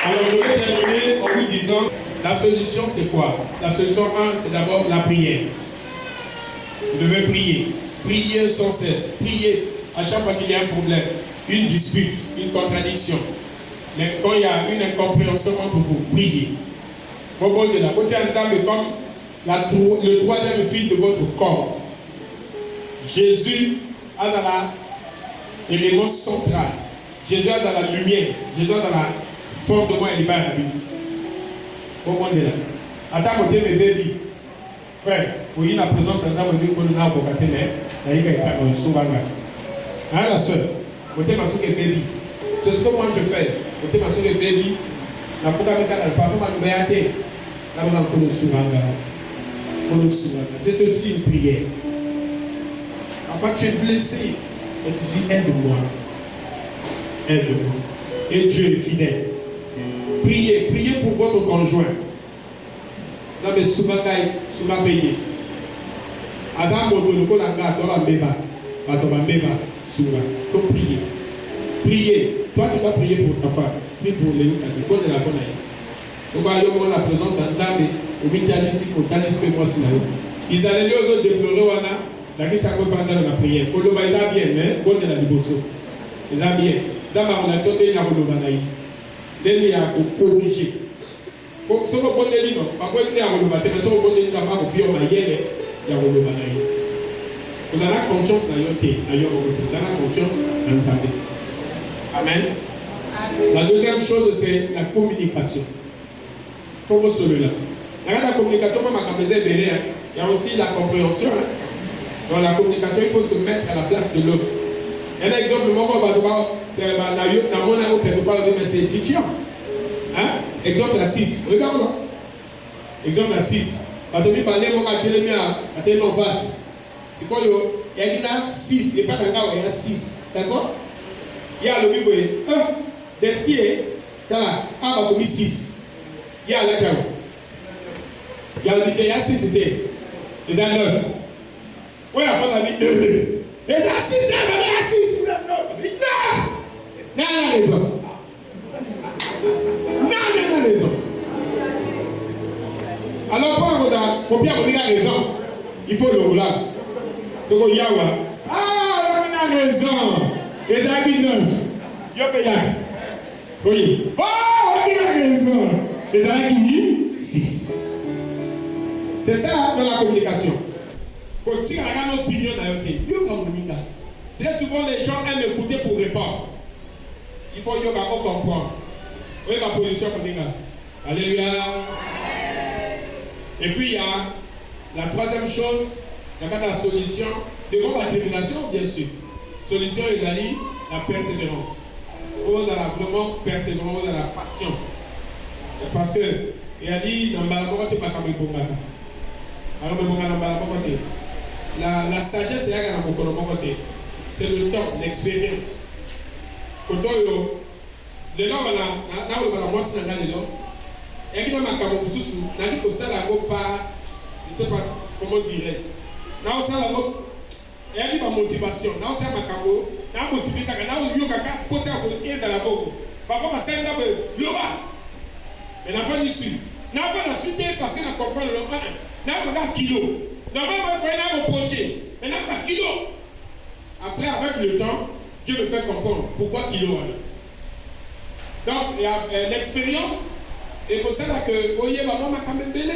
Alors je vais terminer en vous disant, la solution c'est quoi? La solution 1, c'est d'abord la prière. Vous devez prier. Prier sans cesse. Prier à chaque fois qu'il y a un problème, une dispute, une contradiction. Mais quand il y a une incompréhension entre vous, priez. Vous pouvez la côté ensemble comme le troisième fil de votre corps. Jésus a l'élément central. Jésus a la lumière. Jésus a la fondement et la Bible. Comment dire là? Attends, mon bébé. Frère, pour y avoir la présence de Dieu, pour nous avoir pour il y a un souverain. La soeur, vous êtes ma soeur bébé. C'est ce que moi je fais. Vous êtes ma soeur bébé. La foi avec elle, parfois, ma béaté. Là, on a pour le souverain. C'est aussi une prière. Parfois tu es blessé et tu dis aide-moi. Aide-moi. Et Dieu est fidèle. Priez pour votre conjoint. Non mais souvent payé. Azam bodo le kolanga toba mbeba. Batoba mbeba souvent. Donc priez. Toi tu vas prier pour ta femme. Prie pour les qui connaissent la bonne année. Tu vas avoir la présence en Zambé. Au Mintalisi, au Talis, moi si ils allaient les autres déplorer wana. La qui s'accorde pas dans la prière. Pour le baïsa bien, mais bon de la liboso. Ils ont bien. Ça va on a choqué na bodo banaï. Dès a corriger. Ce que bon de non. Parfois il y a un bodo baté, mais ce que bon de n'a pas copié au maïe, il y a un bodo banaï. Vous avez confiance dans your thé, dans your bodo. Vous avez confiance dans le santé. Amen. La deuxième chose c'est la communication. Faut que celui-là. La communication, comme on a besoin de il y a aussi la compréhension. Dans la communication, il faut se mettre à la place de l'autre. Un exemple, c'est édifiant. Exemple à 6. Regarde là. Exemple à 6. C'est quoi il y a 6. Il n'y a pas d'accord, il y a 6. D'accord? Il y a le bible. D'esquier. Il y a 6. Il y a la il y a 6 idées. Il y a 9. Oui, à fond, on a dit 2 heures. Et ça, 6 heures, on est à 6. Non, non, non, raison. Non, raison. Alors, pour bien vous dire raison, il faut le rouler. Il faut y avoir. Ah, on a raison. Les amis 9. Oui. Oh, on a raison. Les amis 6. C'est ça dans la communication. Quand tu as une opinion dans le pays, très souvent les gens aiment écouter pour répondre. Il faut comprendre. Vous voyez ma position pour dire. Alléluia. Et puis il y a la troisième chose, il y a la solution devant la tribulation, bien sûr. Solution, il y a la persévérance. Vous avez vraiment persévérance, vous avez la passion. Parce que il a dit dans la sagesse c'est le temps, l'expérience. Quand le long et qui n'a pas de soucis, n'a dit que ça la pas, je sais pas comment dire. N'a pas ça la et dit ma motivation, n'a pas ça ma cabo, n'a motivé kaka, n'a oublié kaka, pour ça pour et ça la bobo. Papa ma sœur n'a pas loba. Mais l'enfant ici, n'a pas la suite parce qu'il n'a compris le loba, n'a pas kilo. N'a pas fait un reprocher, mais n'a pas kilo. Après avec le temps, Dieu me fait comprendre pourquoi kilo. Donc il y a l'expérience. Et pour ça que voyez maman m'a quand même belé.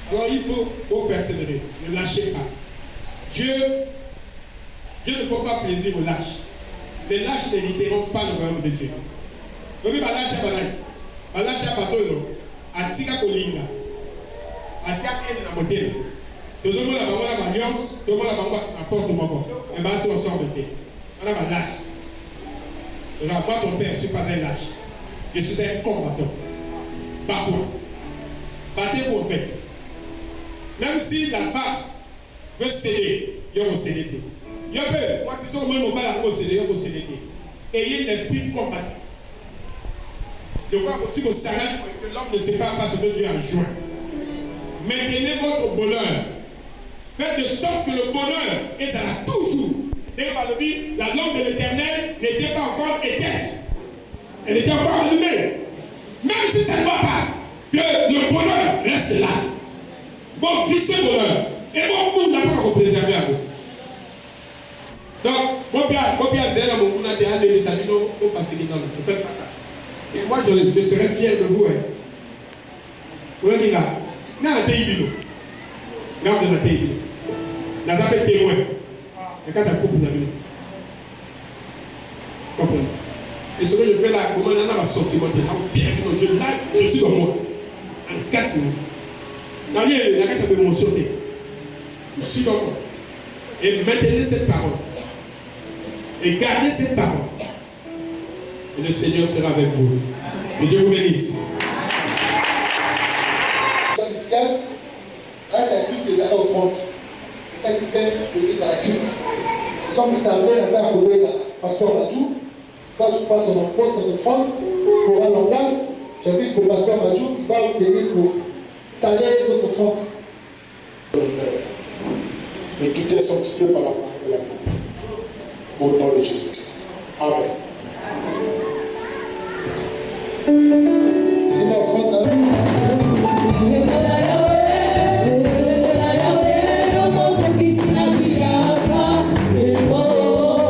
Alors il faut persévérer, ne lâchez pas. Dieu ne prend pas plaisir aux lâches. Les lâches n'hériteront pas le royaume de Dieu. Donc il va lâcher à lâcher à bateau, à tika kolinga, à tika aide la modèle. Tout le monde a une alliance, tout le monde a une porte de mon et bien si on sort de terre. On a un lâche. Donc moi ton père, je ne suis pas un lâche. Je suis un combattant. Bats-toi. Battez-vous en fait. Même si la femme veut céder, il va céder. Il peut. Moi, c'est sûr que moi, je vais céder, il va céder. Ayez l'esprit combattant. Je crois aussi que l'homme ne sait pas ce que Dieu a joint. Maintenez votre bonheur. Faites de sorte que le bonheur, et ça l'a toujours. La langue de l'Éternel n'était pas encore éteinte. Elle était encore allumée. Même si ça ne va pas, que le bonheur reste là. Bon fils de bonheur. Et bon monde n'a pas encore préservé à vous. Donc, mon père disait à mon monde, allez, salut, non, fatigué, non, ne faites pas ça. Et moi, je serais fier de vous. Vous voyez là, n'a pas été évident. Garde de la télé. N'a pas été témoin. Et quand tu as coupé la vie. Comprenez? Et ce que je fais là, comment on a sorti mon téléphone, je suis comme moi. En 4 semaines. Dans la ça peut m'émotionner. Je suis comme moi. Et maintenez cette parole. Et gardez cette parole. Et le Seigneur sera avec vous. Que Dieu vous bénisse. C'est ça qui fait l'église à la Cuba. Nous sommes amenés à la pasteur Majou. Quand je parle de mon poste de femme, pour rendre en place, j'invite le pasteur Majou qui va vous bénir pour saler notre femme. Mais tout est sanctifié par la parole de la prière. Au nom de Jésus-Christ. Amen. C'est ma frère. Oh,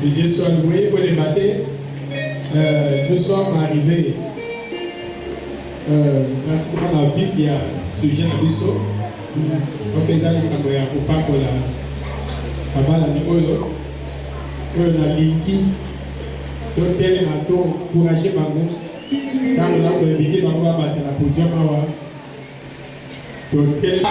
Que Dieu soit loué pour les matin. Nous sommes arrivés pratiquement dans le vif, il y a ce jeune abisso. Donc, ils allaient camouiller pour pas pour la balle à niveau. Que la ligue, donc tel matin, encourager Bango. Quand on a invité Bango à battre la podium, donc tel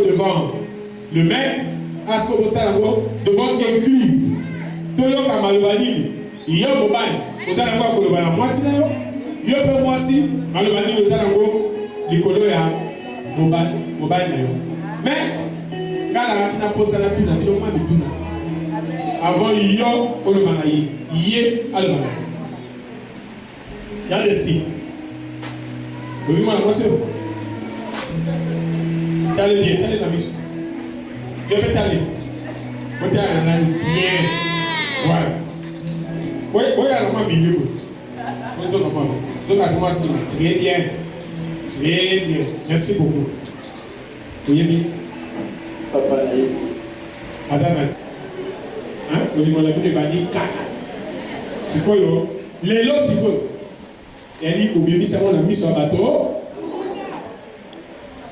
devant le maire, à ce que vous savez devant l'église. Tout le monde a malobani. Il y a un moment, vous allez voir que le bana moi si là, il y a un moi si malobani vous allez voir l'écolo ya mobile. Mais quand la qui n'a pas ça là tout là, il doit pas tout là. Avant il y a le bana il y a le bana. Il y a des signes. Vous voyez moi c'est t'allez bien, t'allez dans la mission. Je vais t'aller. Vous allez bien. Voilà. Oui, oui, alors moi, milieu. Vous êtes normal. Donc, à ce moment-ci, très bien. Très bien. Merci beaucoup. Vous voyez bien? Papa, là, Azana. Hein? Au niveau de la vie de Bani, c'est quoi, yo? Les lots, c'est quoi? Il dit, au bien, c'est bon, on a mis sur un bateau.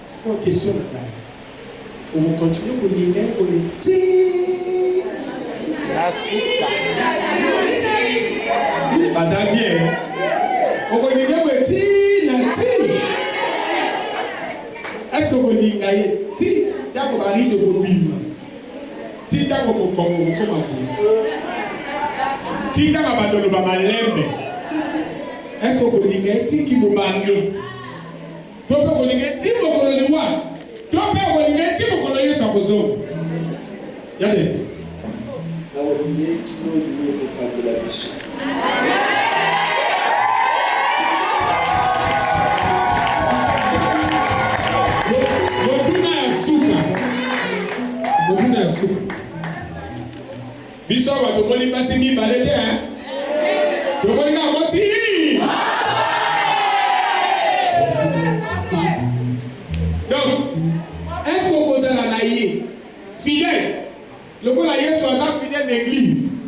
C'est pas une question là. On va continuer pour l'hiver, pour les petits. La souka. Pas ça bien. On va dire pour les petits, la petits. Est-ce qu'on va dire, ti? D'accord, Marie de Bobine. Tita comme Tita Mabadolo Bamalembe. Est-ce que vous dites Tiki Bobangue? Donc, vous dites Tiki Bobangue. Donc, vous dites Tiki Bobangue sans besoin. Il y a des choses. Biso wa to moni pasi mi balete hein. To moni ka mosi. Donc, est-ce qu'on pose la naïe fidèle? Le bon naïe soit fidèle d'église.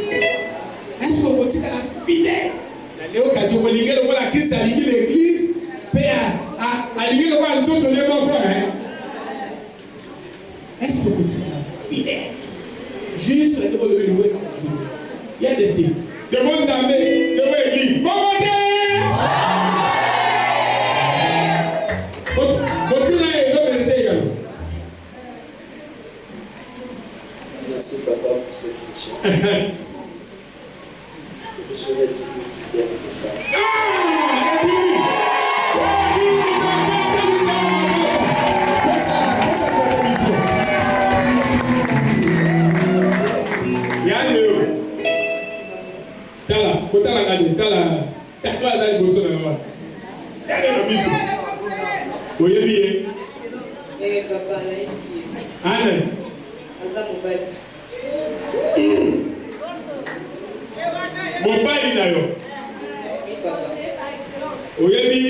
Est-ce qu'on pose la fidèle? La Léo Kadjo Bolingé le bon la Christ a lié l'église. A lié le bon en dessous de l'époque hein. Est-ce qu'on pose la fidèle? Juste le niveau de l'Église. Il y a des styles. De bonnes armées, de bonnes églises. Bon côté! Beaucoup là, ils ont vérité également. Merci papa pour cette question. Je serai toujours fidèle aux femmes. Kotala ngani tala takwa za liboso na wa yale na biso oyebi papa na yebi ane aza mobali na yo papa oyebi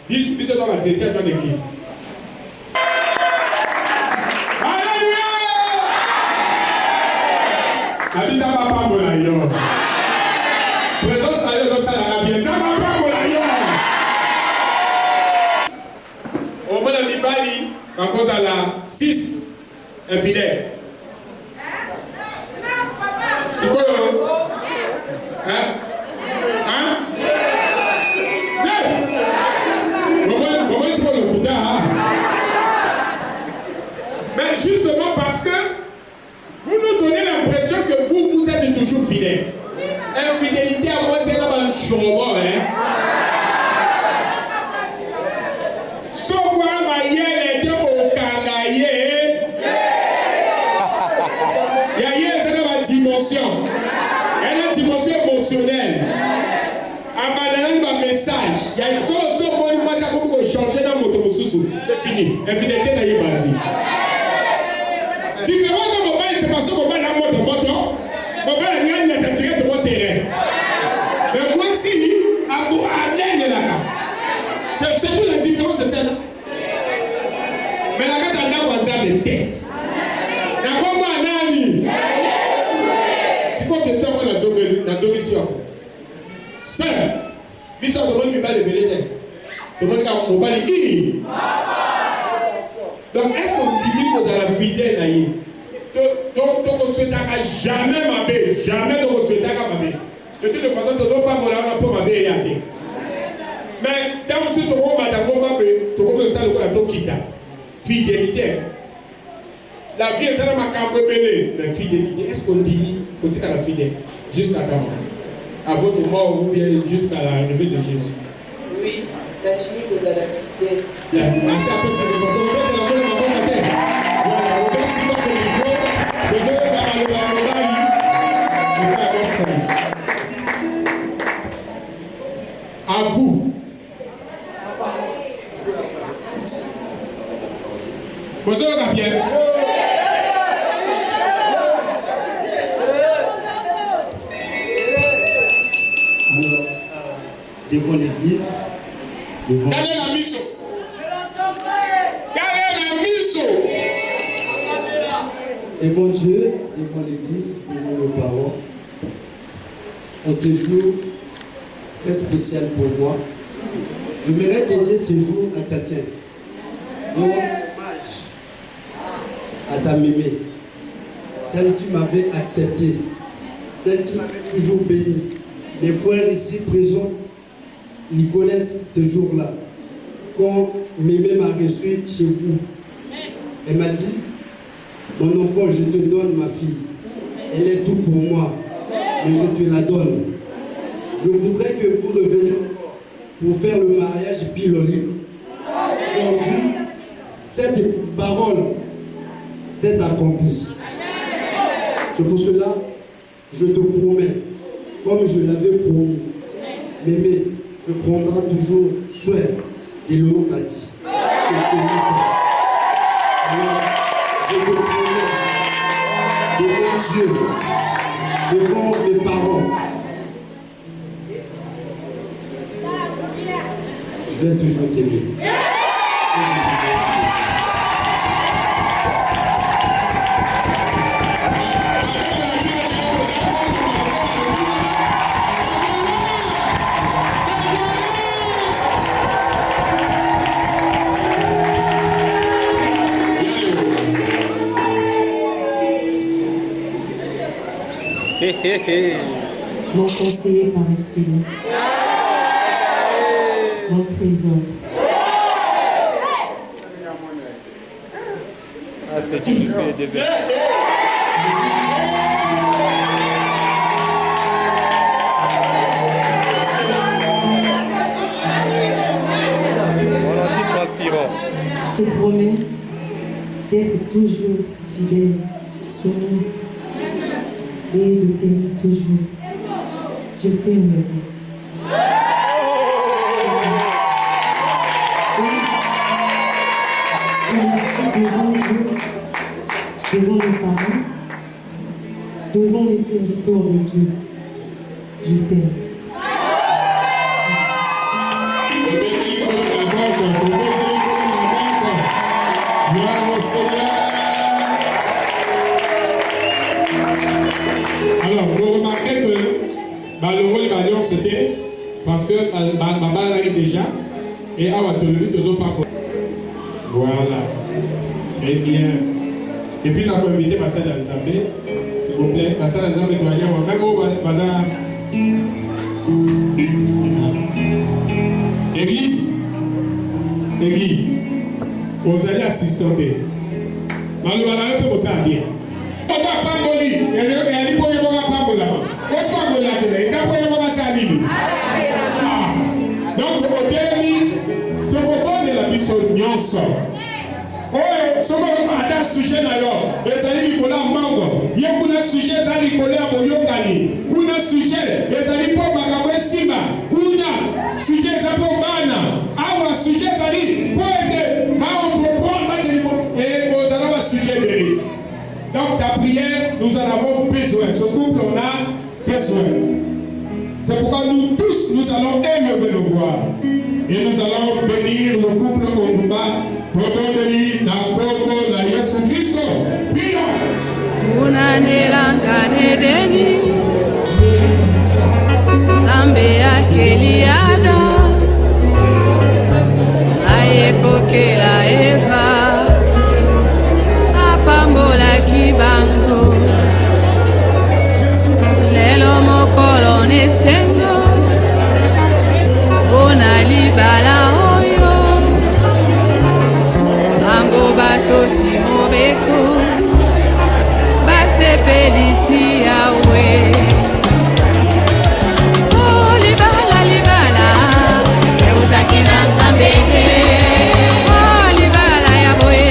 biso dans la chrétienne dans l'église. Alléluia! Habita papa mola yo. Présence à Dieu, ça la bien. Ça va pas pour la au moment de l'Ibali, à cause de la 6 infidèles. C'est quoi? Hein? Hein? Comment est-ce qu'on le coûte? Mais justement parce que vous nous donnez l'impression que vous êtes toujours fidèles. Infidélité à moi, c'est là dans le chômage, hein. Sauf quoi, ma yelle était au Kangaye. Yaya, c'est dans ma dimension. Elle a une dimension émotionnelle. Abandonner ma message. Il y a une chose, moi, ça peut changer dans mon automousou. C'est fini. Infidélité n'a pas dit. Différence de mon bail, c'est parce que mon bail a mon moto. Mon bail n'a pas tiré de mon terrain. Mais moi, si, à bout à l'aide là. C'est tout la différence, c'est ça. Mais la carte n'a pas déjà été. D'accord, moi, Nani. C'est quoi que ça, moi, la job ici? Seul. Mais ça, demande qu'il va les bénéfices. Demande qu'il va mobile. Donc, est-ce qu'on dit que vous avez la fidèle naïe? Donc, on ne souhaite jamais ma belle. Jamais on ne souhaite pas ma belle. De toute façon, tu n'as pas mon argent pour ma belle. Mais, dans ce que tu as dit, tu as ça le quitta. Fidélité. La vie est ça, ma cambre belle. Mais fidélité, est-ce qu'on dit qu'on dit qu'à la fidèle jusqu'à ta mort? À votre mort ou bien jusqu'à l'arrivée de Jésus? Oui, la chimie vous a la fidèle. Merci à tous, c'est le bon. À vous. Bonjour, Gabriel. Alors, devant l'église, devant Dieu, devant l'église, devant nos parents, en ce jour très spécial pour moi, je m'aimerais dédier ce jour à quelqu'un. Donc, hommage à ta mémé, celle qui m'avait accepté, celle qui m'avait toujours béni. Les frères ici présents, ils connaissent ce jour-là. Quand mémé m'a reçu chez vous, Elle m'a dit, mon enfant, je te donne ma fille. Elle est tout pour moi, mais je te la donne. Je voudrais que vous reveniez pour faire le mariage pilori. Aujourd'hui, cette parole s'est accomplie. C'est pour cela, je te promets, comme je l'avais promis, Mémé, je prendrai toujours soin de Léo Kati. Alors, je te promets, devant Dieu, devant mes parents, je vais toujours t'aimer. Mon conseiller par excellence, mon trésor. Ah, c'est qui qui fait des verres. Je te promets d'être toujours fidèle, soumise et de t'aimer toujours. Je t'aime, Église. Devant Dieu, devant mes parents, devant les serviteurs de Dieu, je t'aime. Alors, vous remarquez que le rôle de Balion c'était parce que ma balle arrive déjà et à Watololu, ils n'ont pas. Voilà. Très bien. Et puis, on a invité Bassal Alizabé, s'il vous plaît. Bassal Alizabé doit y avoir même au bazar. Église. Église. Vous allez assister. Mais le balai peut vous servir. On va pas mourir. Il y a des points qui vont pas mourir là-bas. On s'en va là-dedans. Les points qui vont pas servir. Donc, au dernier, tu comprends de la mission nyonso. Oh, souvent, à un sujet alors, les amis Nicolas Mango, il y a un sujet, les amis Nicolas Boyokani, un sujet, les amis Paul Makamwe Sima, un sujet, les amis Bana, un sujet, les amis Paul et on comprend, et nous avons un sujet béni. Donc, ta prière, nous en avons besoin. Ce couple, on a besoin. C'est pourquoi nous tous, nous allons aimer le voir. Et nous allons bénir le couple Oumba pour donner la Congo, la Yesu Christo. Viens! Unanelanga nedeni Lambe ya Keliada Ayekokela Eva Apambola Kibango Lelo mokolo nesengo Bona libala oyo Bango bato simobeko Base pelisi yawe Oh libala libala Eutaki na nzambe Oh libala yawe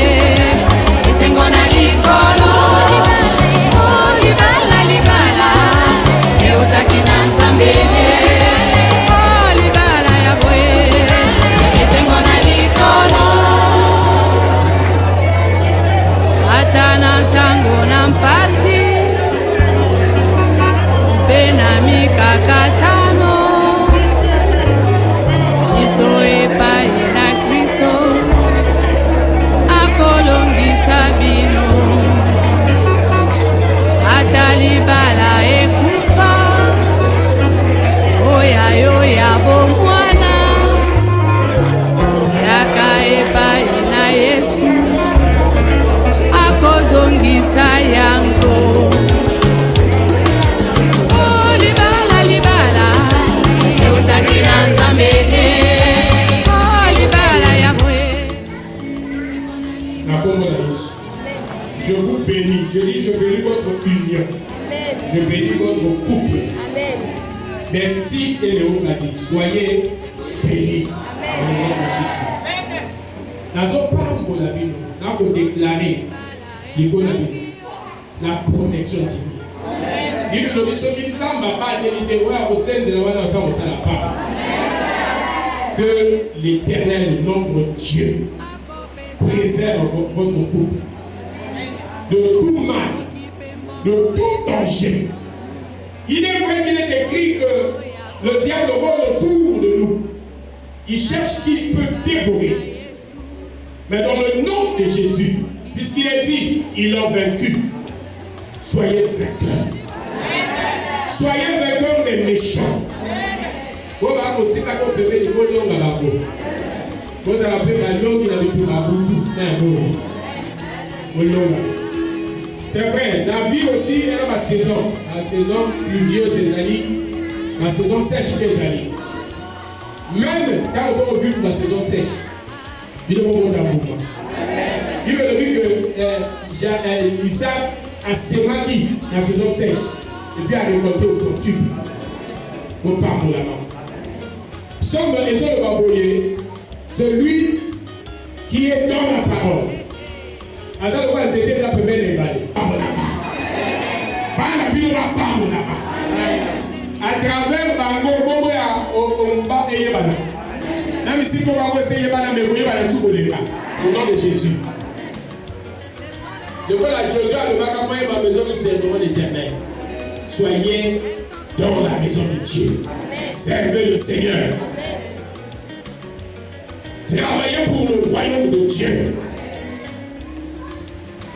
Isengo na likolo Oh libala libala Eutaki na nzambe Oh libala yawe bénis. Je dis, je bénis votre union. Je bénis votre couple. Besti et Léo a dit, soyez bénis. Au nom de Jésus. Nous avons pas pour la Bible. Nous avons déclaré la protection divine. Bible nous dit, ceux qui ne savent pas déliter, au sein de la nation, ça n'a pas. Que l'Éternel, notre Dieu, préserve votre couple de tout mal, de tout danger. Il est vrai qu'il est écrit que le diable rôde autour de nous. Il cherche qui peut dévorer. Mais dans le nom de Jésus, puisqu'il est dit, ils l'ont vaincu. Soyez vainqueurs. Soyez vainqueurs des méchants. Vous allez aussi compléter les mots de la langue. Vous allez appeler la langue qui a vécu la bouche. C'est vrai, la vie aussi, elle a ma saison. La saison pluvieuse des années, la saison sèche des années. Même quand on va vivre la saison sèche, il est bon d'amour. Il veut dire que Isaac a sémaki la saison sèche et puis a récolté au son tube. Pour pas pour la main. Somme les autres de Baboye, celui qui est dans la parole. À ça, on va dire que ça peut bien les balles. Pas mon amas. Pas la vie, pas mon amas. À travers Bango, Bongo, on va payer Bana. Même si on va essayer Bana, mais vous voyez Bana sous le au nom de Jésus. Je veux la Josué à le Bacamon et ma maison du Seigneur l'Éternel. Soyez dans la maison de Dieu. Servez le Seigneur. Travaillez pour le royaume de Dieu.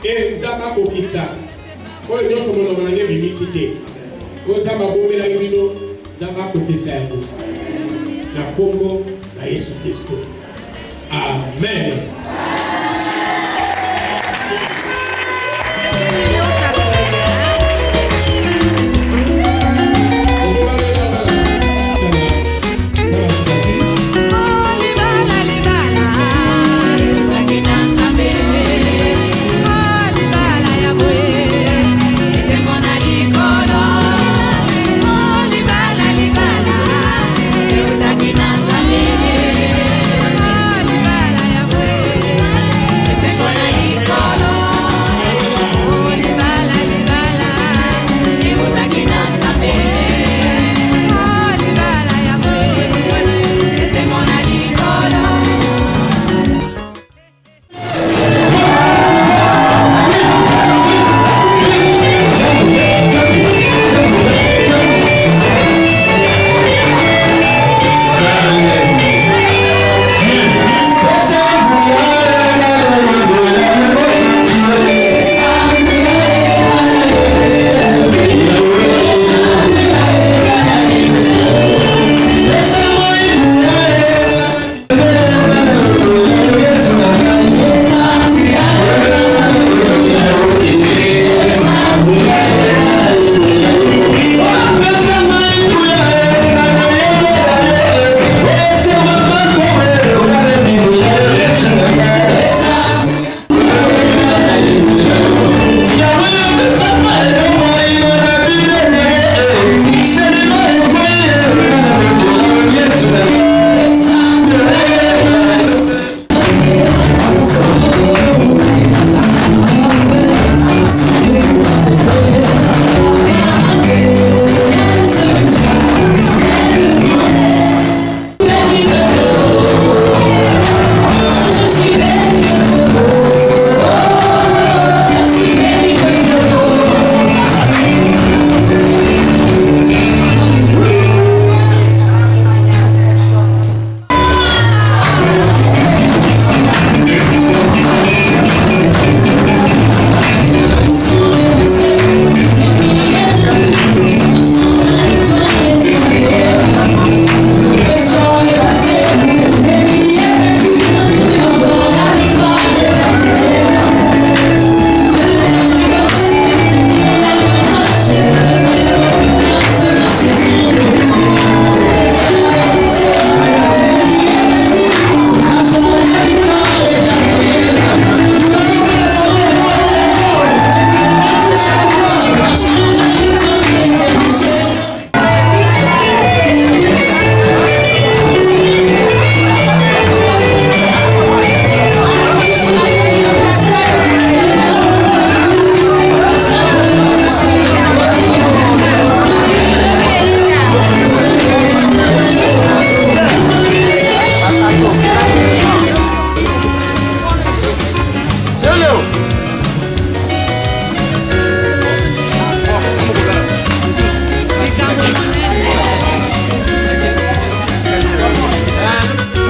Et Zaba Kokisa. Quand nous sommes dans la mimicité, quand Zaba Bomela Ibino, Zaba Kokisa. La Congo, la Jésus Christ. Amen. Libala,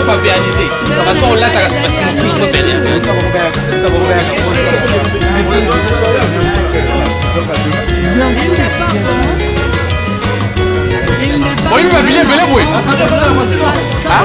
Pas réaliser. Parce qu'on l'a parce qu'on peut faire rien. Bon, il va venir, oui. Ah,